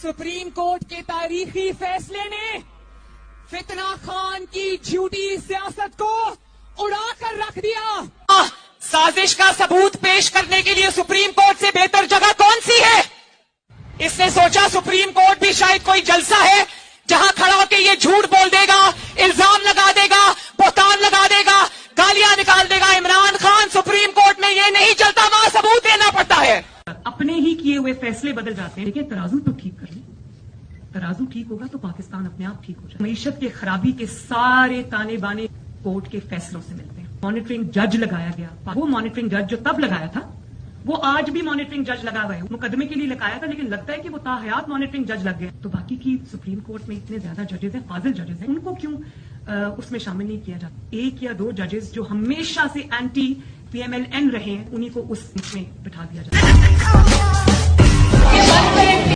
Supreme court के तारीखी फैसले ने फितना खान की झूठी सियासत को उड़ा कर रख दिया। साजिश का सबूत पेश करने के लिए सुप्रीम कोर्ट से बेहतर जगह कौन सी है? इसने सोचा सुप्रीम कोर्ट भी शायद कोई जलसा है जहां खड़ा होकर ये झूठ बोल देगा, इल्जाम लगा देगा, बोहतान लगा देगा, गालियां निकाल देगा। इमरान खान सुप्रीम कोर्ट में ये नहीं चलता, वहां सबूत देना पड़ता है। अपने ही किए हुए फैसले बदल जाते हैं। देखिए, तराजू तो ठीक कर ले, तराजू ठीक होगा तो पाकिस्तान अपने आप ठीक हो जाए। मईशत के खराबी के सारे ताने बाने कोर्ट के फैसलों से मिलते हैं। मॉनिटरिंग जज लगाया गया, वो मॉनिटरिंग जज जो तब लगाया था वो आज भी मॉनिटरिंग जज लगा हुआ है। मुकदमे के लिए लगाया था, लेकिन लगता है कि वो ताहयात मॉनिटरिंग जज लग गए। तो बाकी की सुप्रीम कोर्ट में इतने ज्यादा जजेस हैं, फाजिल जजेस हैं, उनको क्यों उसमें शामिल नहीं किया जाता? एक या दो जजेस जो हमेशा से एंटी PMLN रहे हैं, उन्हीं को उसमें बिठा दिया जाता है।